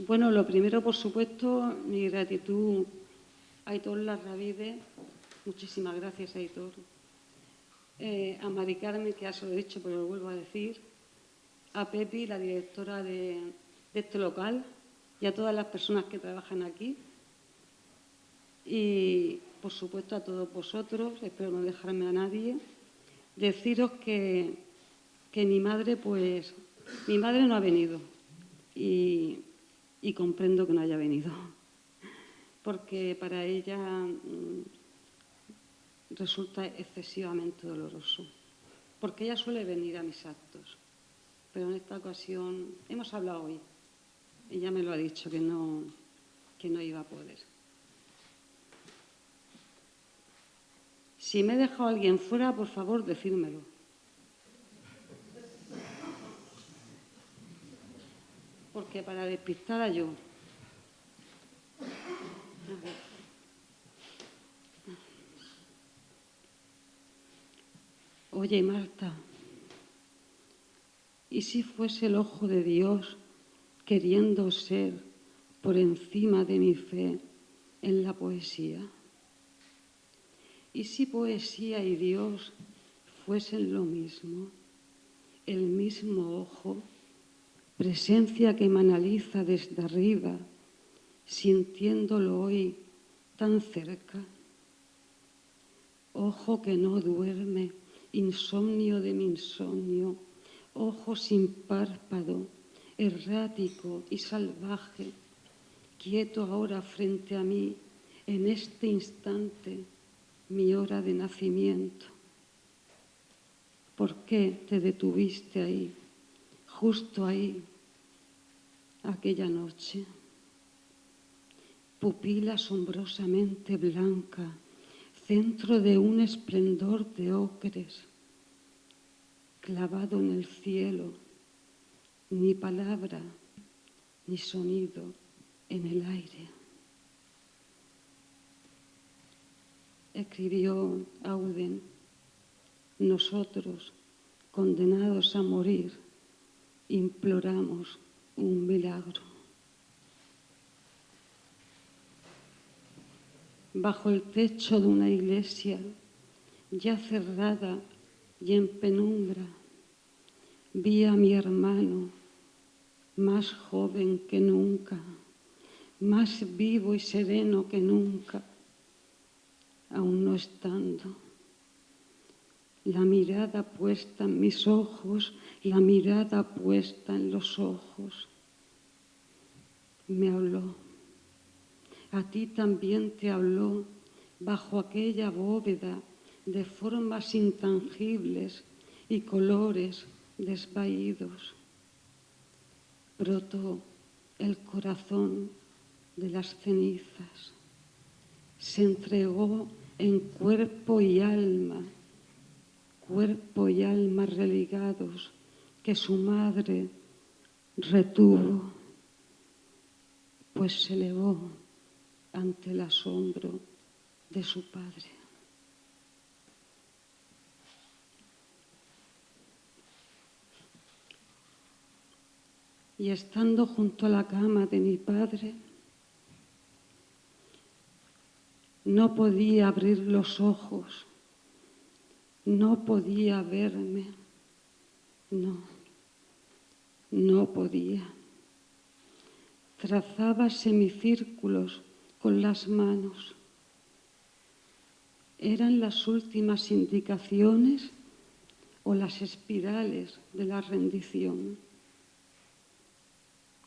Bueno, lo primero, por supuesto, mi gratitud a Aitor Larravide. Muchísimas gracias, Aitor. A Mari Carmen, que ya se lo he dicho, pero lo vuelvo a decir. A Pepi, la directora de este local, y a todas las personas que trabajan aquí. Y, por supuesto, a todos vosotros, espero no dejarme a nadie. Deciros que mi madre, pues, mi madre no ha venido. Y comprendo que no haya venido, porque para ella resulta excesivamente doloroso, porque ella suele venir a mis actos, pero en esta ocasión hemos hablado hoy, ella me lo ha dicho que no iba a poder. Si me he dejado a alguien fuera, por favor, decídmelo. Porque para despistada yo. Oye, Marta, ¿y si fuese el ojo de Dios queriendo ser por encima de mi fe en la poesía? ¿Y si poesía y Dios fuesen lo mismo, el mismo ojo, presencia que me analiza desde arriba, sintiéndolo hoy tan cerca? Ojo que no duerme, insomnio de mi insomnio, ojo sin párpado, errático y salvaje, quieto ahora frente a mí, en este instante, mi hora de nacimiento. ¿Por qué te detuviste ahí, justo ahí, aquella noche? Pupila asombrosamente blanca, centro de un esplendor de ocres, clavado en el cielo, ni palabra ni sonido en el aire. Escribió Auden: nosotros, condenados a morir, imploramos un milagro. Bajo el techo de una iglesia, ya cerrada y en penumbra, vi a mi hermano, más joven que nunca, más vivo y sereno que nunca, aún no estando. La mirada puesta en mis ojos, la mirada puesta en los ojos. Me habló. A ti también te habló bajo aquella bóveda de formas intangibles y colores desvaídos. Brotó el corazón de las cenizas. Se entregó en cuerpo y alma religados que su madre retuvo, pues se elevó ante el asombro de su padre. Y estando junto a la cama de mi padre, no podía abrir los ojos, no podía verme, no podía. Trazaba semicírculos con las manos. ¿Eran las últimas indicaciones o las espirales de la rendición?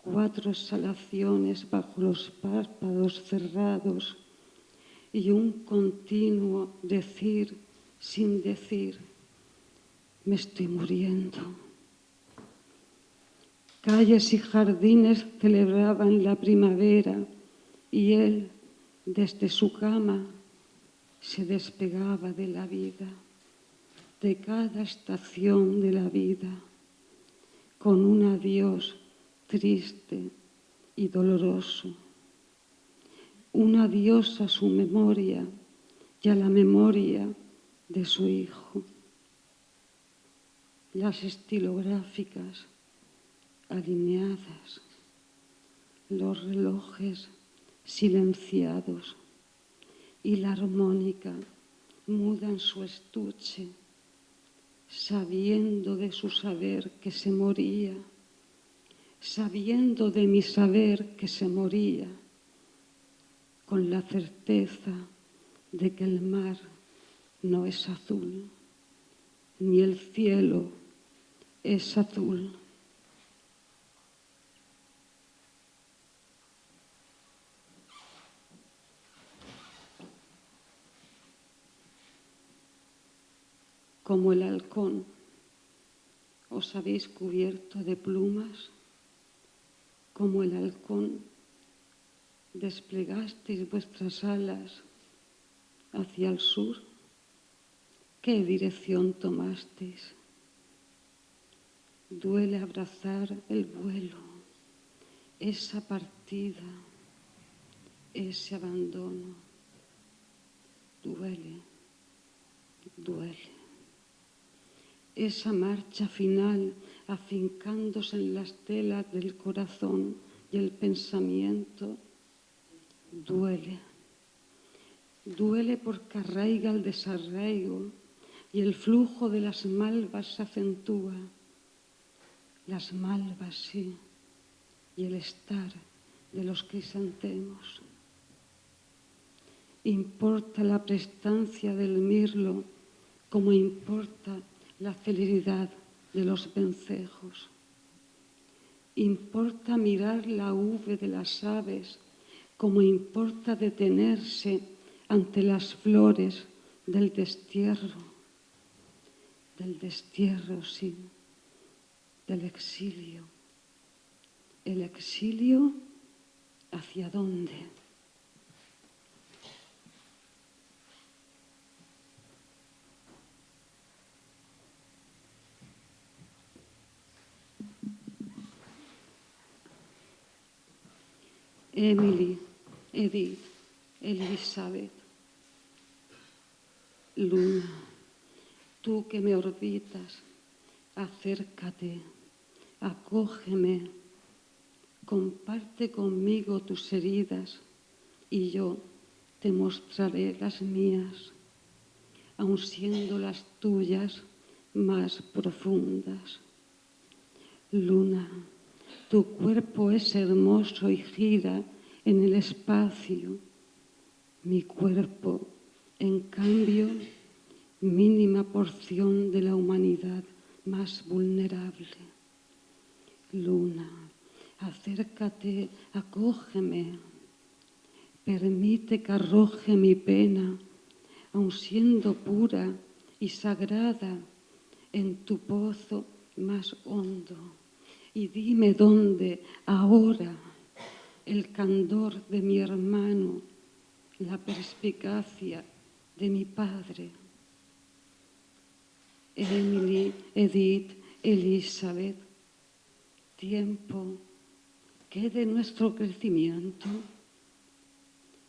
4 exhalaciones bajo los párpados cerrados y un continuo decir sin decir: me estoy muriendo. Calles y jardines celebraban la primavera y él, desde su cama, se despegaba de la vida, de cada estación de la vida, con un adiós triste y doloroso. Un adiós a su memoria y a la memoria de su hijo. Las estilográficas alineadas, los relojes silenciados y la armónica muda en su estuche, sabiendo de su saber que se moría, sabiendo de mi saber que se moría, con la certeza de que el mar no es azul, ni el cielo es azul. Como el halcón, os habéis cubierto de plumas, como el halcón, desplegasteis vuestras alas hacia el sur. ¿Qué dirección tomasteis? Duele abrazar el vuelo, esa partida, ese abandono. Duele, duele. Esa marcha final afincándose en las telas del corazón y el pensamiento, duele. Duele porque arraiga el desarraigo y el flujo de las malvas se acentúa. Las malvas, sí, y el estar de los crisantemos. Importa la prestancia del mirlo como importa la celeridad de los vencejos. Importa mirar la V de las aves como importa detenerse ante las flores del destierro, sí, del exilio. ¿El exilio hacia dónde? Emily, Edith, Elizabeth, Luna, tú que me orbitas, acércate, acógeme, comparte conmigo tus heridas y yo te mostraré las mías, aun siendo las tuyas más profundas. Luna, tu cuerpo es hermoso y gira en el espacio. Mi cuerpo, en cambio, mínima porción de la humanidad más vulnerable. Luna, acércate, acógeme. Permite que arroje mi pena, aun siendo pura y sagrada, en tu pozo más hondo. Y dime dónde, ahora, el candor de mi hermano, la perspicacia de mi padre. Emily, Edith, Elizabeth, tiempo, ¿qué de nuestro crecimiento?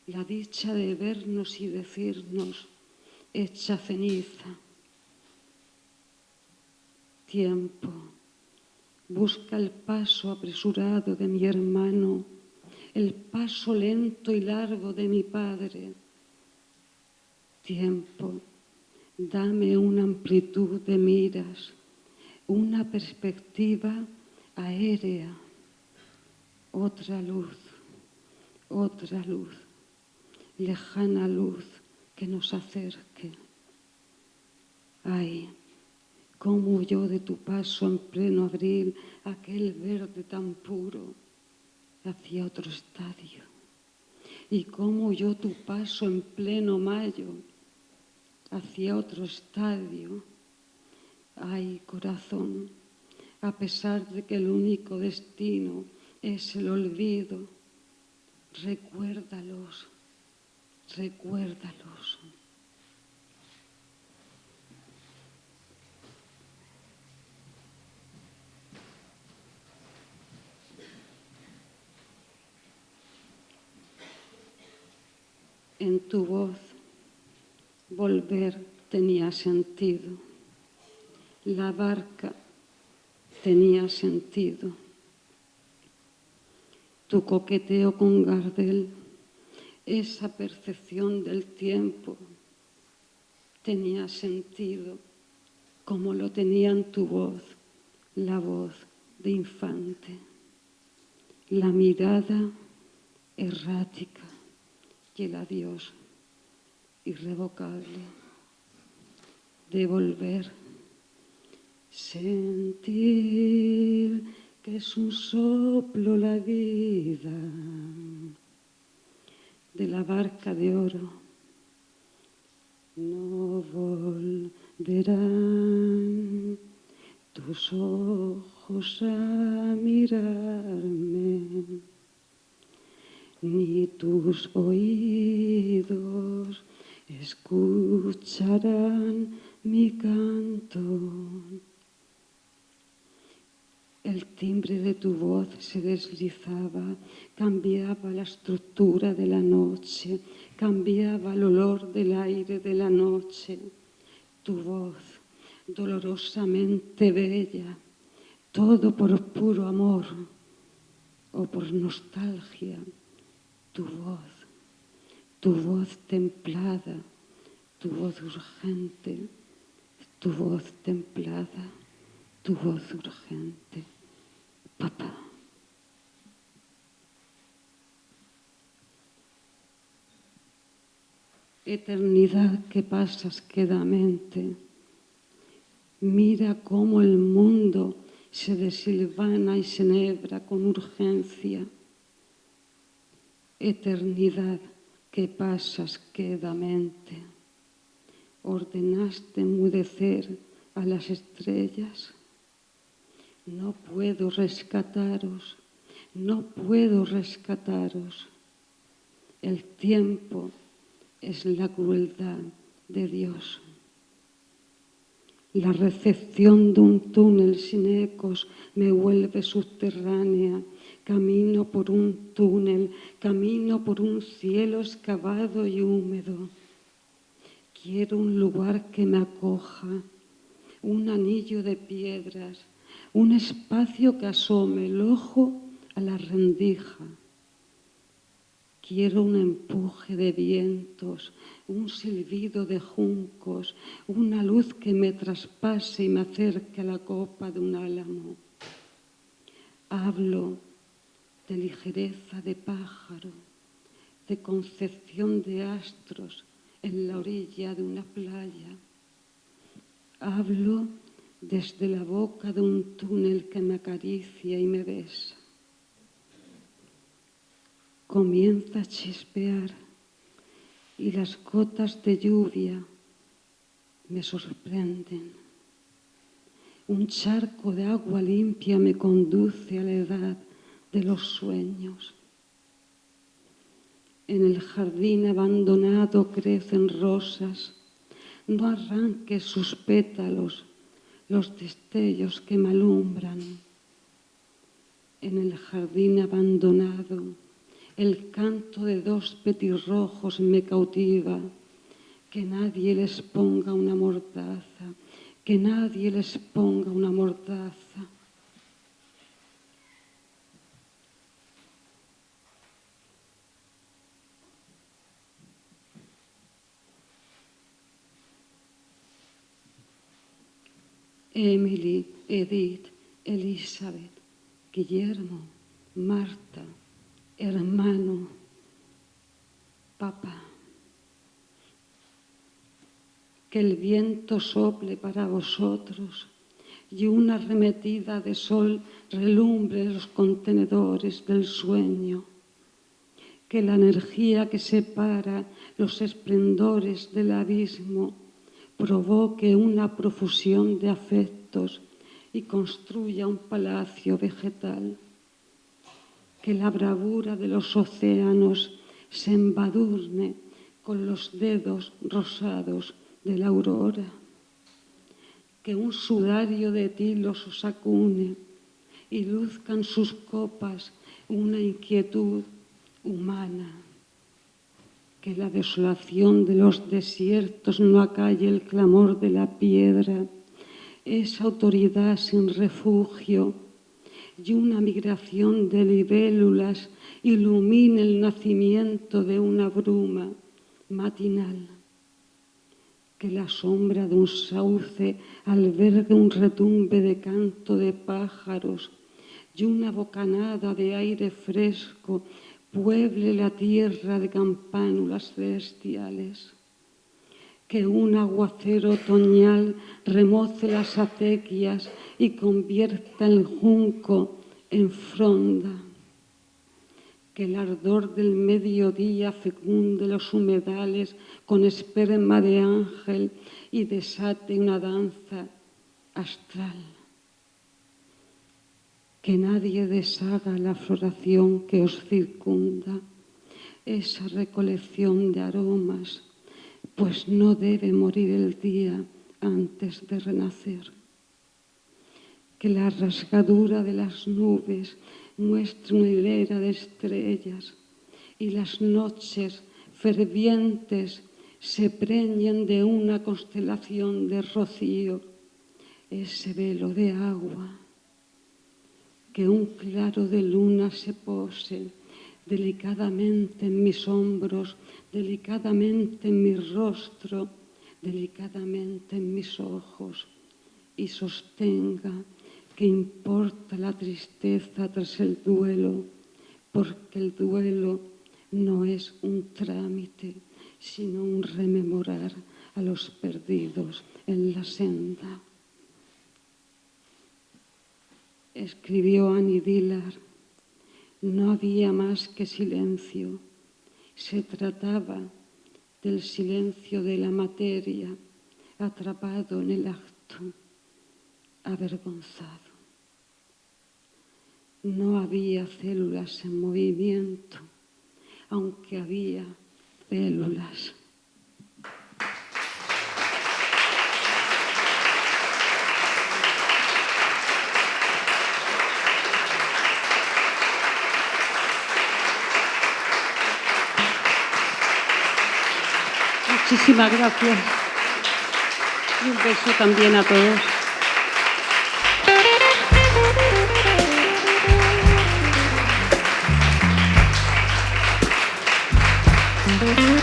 La dicha de vernos y decirnos, hecha ceniza. Tiempo, busca el paso apresurado de mi hermano, el paso lento y largo de mi padre. Tiempo, dame una amplitud de miras, una perspectiva aérea, otra luz, lejana luz que nos acerque. Ay, cómo huyó de tu paso en pleno abril aquel verde tan puro hacia otro estadio. Y cómo huyó tu paso en pleno mayo hacia otro estadio. Ay, corazón, a pesar de que el único destino es el olvido, recuérdalos. En tu voz, volver tenía sentido. La barca tenía sentido. Tu coqueteo con Gardel, esa percepción del tiempo, tenía sentido, como lo tenía en tu voz, la voz de infante. La mirada errática y el adiós irrevocable. De volver, sentir que es un soplo la vida de la barca de oro. No volverán tus ojos a mirarme, ni tus oídos escucharán mi canto. El timbre de tu voz se deslizaba, cambiaba la estructura de la noche, cambiaba el olor del aire de la noche. Tu voz, dolorosamente bella, todo por puro amor o por nostalgia. Tu voz templada, tu voz urgente, tu voz templada, tu voz urgente. Papá. Eternidad que pasas quedamente. Mira cómo el mundo se desilvana y se enhebra con urgencia. eternidad que pasas quedamente. Ordenaste enmudecer a las estrellas. No puedo rescataros, no puedo rescataros. El tiempo es la crueldad de Dios. La recepción de un túnel sin ecos me vuelve subterránea. Camino por un túnel, camino por un cielo excavado y húmedo. Quiero un lugar que me acoja, un anillo de piedras, un espacio que asome el ojo a la rendija. Quiero un empuje de vientos, un silbido de juncos, una luz que me traspase y me acerque a la copa de un álamo. Hablo de ligereza de pájaro, de concepción de astros en la orilla de una playa. Hablo desde la boca de un túnel que me acaricia y me besa. Comienza a chispear y las gotas de lluvia me sorprenden. Un charco de agua limpia me conduce a la edad de los sueños. En el jardín abandonado crecen rosas. No arranques sus pétalos, los destellos que me alumbran. En el jardín abandonado, el canto de dos petirrojos me cautiva. Que nadie les ponga una mordaza, que nadie les ponga una mordaza. Emily, Edith, Elizabeth, Guillermo, Marta, hermano, papá. Que el viento sople para vosotros y una arremetida de sol relumbre los contenedores del sueño. Que la energía que separa los esplendores del abismo provoque una profusión de afectos y construya un palacio vegetal. Que la bravura de los océanos se embadurne con los dedos rosados de la aurora. Que un sudario de tilos os acune y luzcan sus copas una inquietud humana. Que la desolación de los desiertos no acalle el clamor de la piedra, esa autoridad sin refugio, y una migración de libélulas ilumine el nacimiento de una bruma matinal. Que la sombra de un sauce albergue un retumbe de canto de pájaros y una bocanada de aire fresco pueble la tierra de campánulas celestiales. Que un aguacero otoñal remoce las acequias y convierta el junco en fronda. Que el ardor del mediodía fecunde los humedales con esperma de ángel y desate una danza astral. Que nadie deshaga la floración que os circunda, esa recolección de aromas, pues no debe morir el día antes de renacer. Que la rasgadura de las nubes muestre una hilera de estrellas y las noches fervientes se preñen de una constelación de rocío, ese velo de agua. Que un claro de luna se pose delicadamente en mis hombros, delicadamente en mi rostro, delicadamente en mis ojos y sostenga que importa la tristeza tras el duelo, porque el duelo no es un trámite, sino un rememorar a los perdidos en la senda. Escribió Annie Dillard: no había más que silencio, Se trataba del silencio de la materia, atrapado en el acto, avergonzado. No había células en movimiento, aunque había células. Muchísimas gracias. Y un beso también a todos. Thank you.